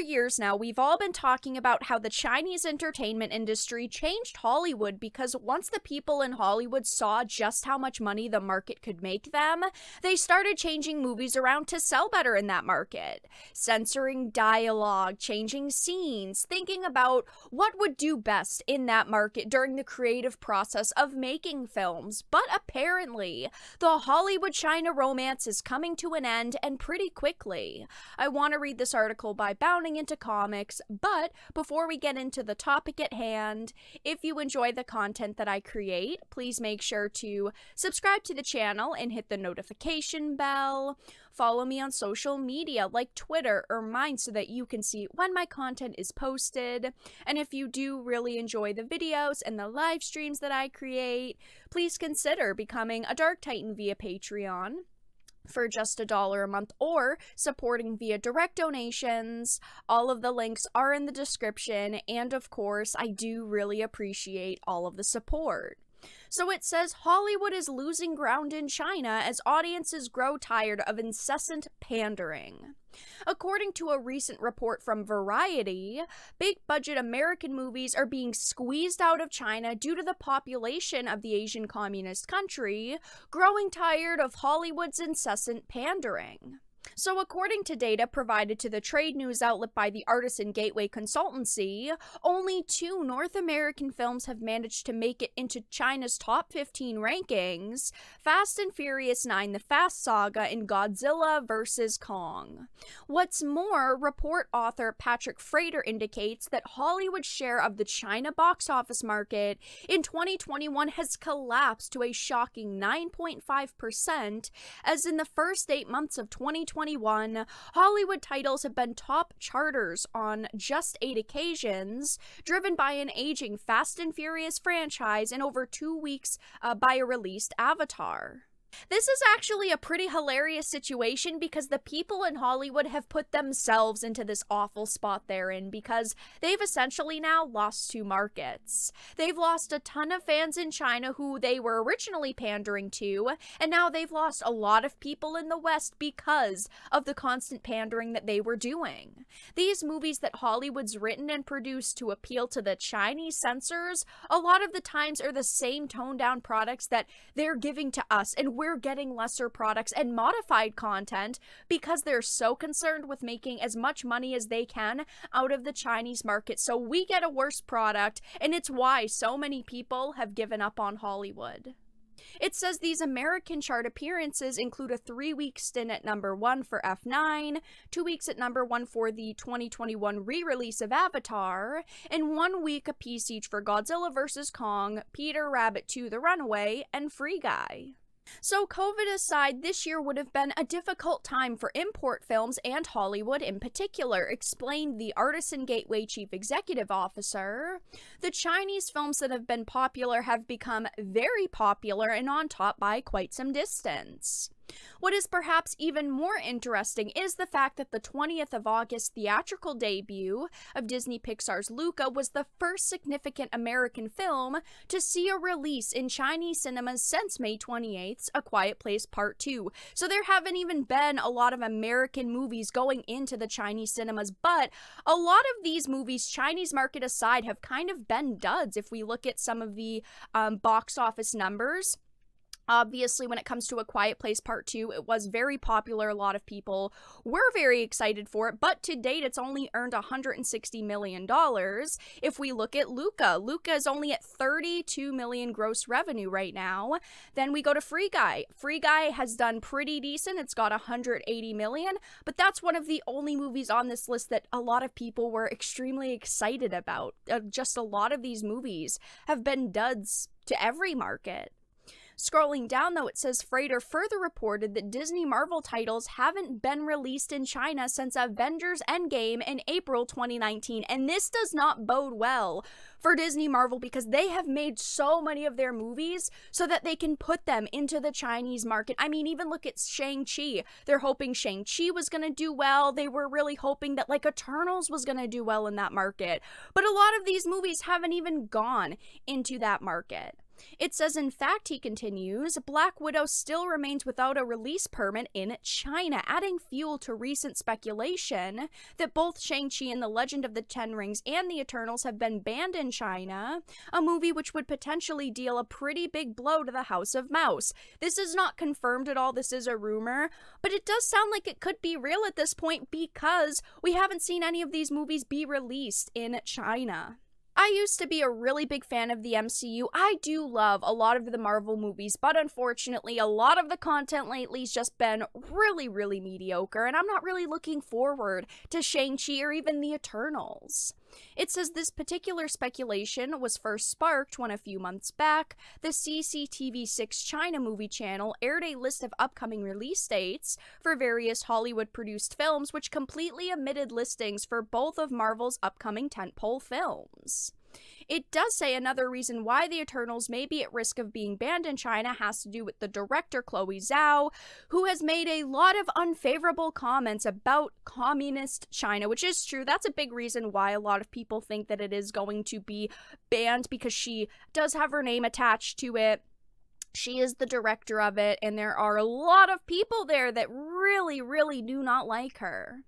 years now, we've all been talking about how the Chinese entertainment industry changed Hollywood because once the people in Hollywood saw just how much money the market could make them, they started changing movies around to sell better in that market. Censoring dialogue, changing scenes, thinking about what would do best in that market during the creative process of making films. But apparently, the Hollywood-China romance is coming to an end, and pretty quickly. I want to read this article by bounding into comics, but before we get into the topic at hand, if you enjoy the content that I create, please make sure to subscribe to the channel and hit the notification bell. Follow me on social media like Twitter or mine so that you can see when my content is posted. And if you do really enjoy the videos and the live streams that I create, please consider becoming a Dark Titan via Patreon for just $1 a month, or supporting via direct donations. All of the links are in the description, and of course, I do really appreciate all of the support. So it says Hollywood is losing ground in China as audiences grow tired of incessant pandering. According to a recent report from Variety, big-budget American movies are being squeezed out of China due to the population of the Asian communist country growing tired of Hollywood's incessant pandering. So according to data provided to the trade news outlet by the Artisan Gateway Consultancy, only 2 North American films have managed to make it into China's top 15 rankings: Fast and Furious 9: The Fast Saga and Godzilla vs. Kong. What's more, report author Patrick Frater indicates that Hollywood's share of the China box office market in 2021 has collapsed to a shocking 9.5%, as in the first 8 months of 2021, Hollywood titles have been top charters on just 8 occasions, driven by an aging Fast and Furious franchise and over 2 weeks by a released Avatar. This is actually a pretty hilarious situation because the people in Hollywood have put themselves into this awful spot they're in because they've essentially now lost 2 markets. They've lost a ton of fans in China who they were originally pandering to, and now they've lost a lot of people in the West because of the constant pandering that they were doing. These movies that Hollywood's written and produced to appeal to the Chinese censors a lot of the times are the same toned-down products that they're giving to us, and we're getting lesser products and modified content because they're so concerned with making as much money as they can out of the Chinese market. So we get a worse product, and it's why so many people have given up on Hollywood. It says these American chart appearances include a 3-week stint at number 1 for F9, 2 weeks at number 1 for the 2021 re-release of Avatar, and 1 week apiece each for Godzilla vs. Kong, Peter Rabbit 2: The Runaway, and Free Guy. So COVID aside, this year would have been a difficult time for import films and Hollywood in particular, explained the Artisan Gateway Chief Executive Officer. The Chinese films that have been popular have become very popular and on top by quite some distance. What is perhaps even more interesting is the fact that the 20th of August theatrical debut of Disney Pixar's Luca was the first significant American film to see a release in Chinese cinemas since May 28th's A Quiet Place Part 2. So there haven't even been a lot of American movies going into the Chinese cinemas, but a lot of these movies, Chinese market aside, have kind of been duds if we look at some of the box office numbers. Obviously, when it comes to A Quiet Place Part 2, it was very popular. A lot of people were very excited for it, but to date, it's only earned $160 million. If we look at Luca, Luca is only at $32 million gross revenue right now. Then we go to Free Guy. Free Guy has done pretty decent. It's got $180 million, but that's one of the only movies on this list that a lot of people were extremely excited about. Just a lot of these movies have been duds to every market. Scrolling down, though, it says Frater further reported that Disney Marvel titles haven't been released in China since Avengers Endgame in April 2019, and this does not bode well for Disney Marvel because they have made so many of their movies so that they can put them into the Chinese market. I mean, even look at Shang-Chi. They're hoping Shang-Chi was going to do well. They were really hoping that, like, Eternals was going to do well in that market. But a lot of these movies haven't even gone into that market. It says, in fact, he continues, Black Widow still remains without a release permit in China, adding fuel to recent speculation that both Shang-Chi and the Legend of the Ten Rings and the Eternals have been banned in China, a movie which would potentially deal a pretty big blow to the House of Mouse. This is not confirmed at all, this is a rumor, but it does sound like it could be real at this point because we haven't seen any of these movies be released in China. I used to be a really big fan of the MCU. I do love a lot of the Marvel movies, but unfortunately, a lot of the content lately has just been really, really mediocre, and I'm not really looking forward to Shang-Chi or even the Eternals. It says this particular speculation was first sparked when a few months back, the CCTV6 China movie channel aired a list of upcoming release dates for various Hollywood-produced films, which completely omitted listings for both of Marvel's upcoming tentpole films. It does say another reason why the Eternals may be at risk of being banned in China has to do with the director Chloe Zhao, who has made a lot of unfavorable comments about communist China, which is true. That's a big reason why a lot of people think that it is going to be banned, because she does have her name attached to it. She is the director of it, and there are a lot of people there that really, really do not like her.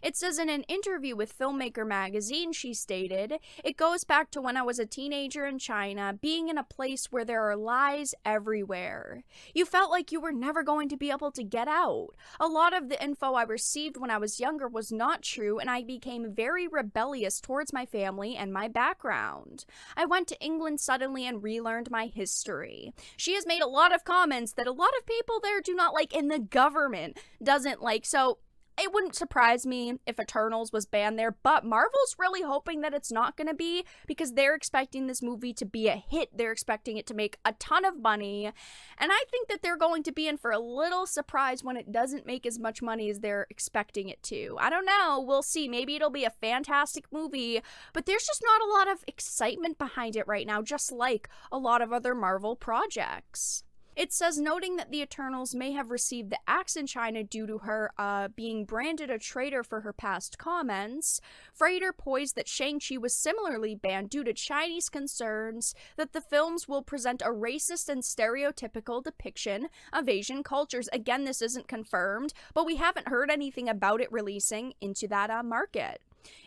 It says in an interview with Filmmaker magazine, she stated, "It goes back to when I was a teenager in China, being in a place where there are lies everywhere. You felt like you were never going to be able to get out. A lot of the info I received when I was younger was not true, and I became very rebellious towards my family and my background. I went to England suddenly and relearned my history." She has made a lot of comments that a lot of people there do not like, and the government doesn't like, so it wouldn't surprise me if Eternals was banned there, but Marvel's really hoping that it's not going to be, because they're expecting this movie to be a hit. They're expecting it to make a ton of money, and I think that they're going to be in for a little surprise when it doesn't make as much money as they're expecting it to. I don't know. We'll see. Maybe it'll be a fantastic movie, but there's just not a lot of excitement behind it right now, just like a lot of other Marvel projects. It says, noting that the Eternals may have received the axe in China due to her being branded a traitor for her past comments, Frater poised that Shang-Chi was similarly banned due to Chinese concerns that the films will present a racist and stereotypical depiction of Asian cultures. Again, this isn't confirmed, but we haven't heard anything about it releasing into that market.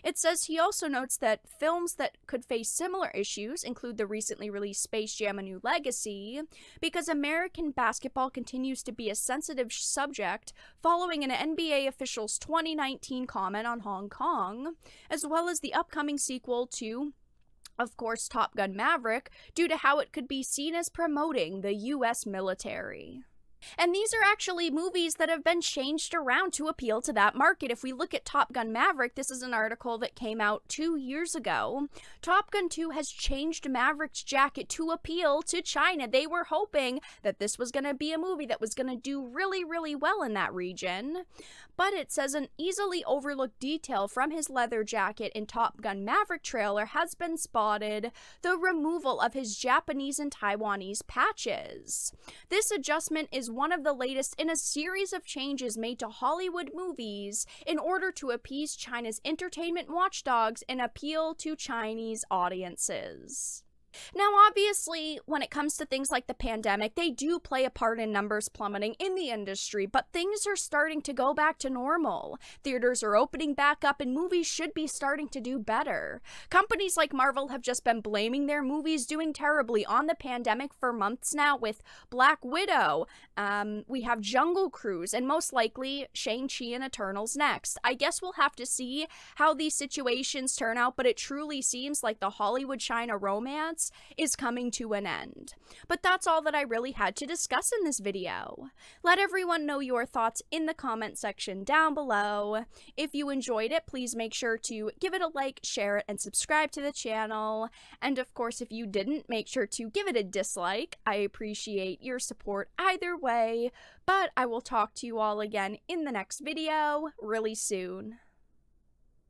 It says he also notes that films that could face similar issues include the recently released Space Jam: A New Legacy, because American basketball continues to be a sensitive subject following an NBA official's 2019 comment on Hong Kong, as well as the upcoming sequel to, of course, Top Gun Maverick, due to how it could be seen as promoting the US military. And these are actually movies that have been changed around to appeal to that market. If we look at Top Gun Maverick, this is an article that came out 2 years ago. Top Gun 2 has changed Maverick's jacket to appeal to China. They were hoping that this was going to be a movie that was going to do really, really well in that region. But it says an easily overlooked detail from his leather jacket in Top Gun Maverick trailer has been spotted: the removal of his Japanese and Taiwanese patches. This adjustment is one of the latest in a series of changes made to Hollywood movies in order to appease China's entertainment watchdogs and appeal to Chinese audiences. Now, obviously, when it comes to things like the pandemic, they do play a part in numbers plummeting in the industry, but things are starting to go back to normal. Theaters are opening back up, and movies should be starting to do better. Companies like Marvel have just been blaming their movies doing terribly on the pandemic for months now, with Black Widow, we have Jungle Cruise, and most likely Shang-Chi and Eternals next. I guess we'll have to see how these situations turn out, but it truly seems like the Hollywood-China romance is coming to an end. But that's all that I really had to discuss in this video. Let everyone know your thoughts in the comment section down below. If you enjoyed it, please make sure to give it a like, share it, and subscribe to the channel. And of course, if you didn't, make sure to give it a dislike. I appreciate your support either way, but I will talk to you all again in the next video really soon.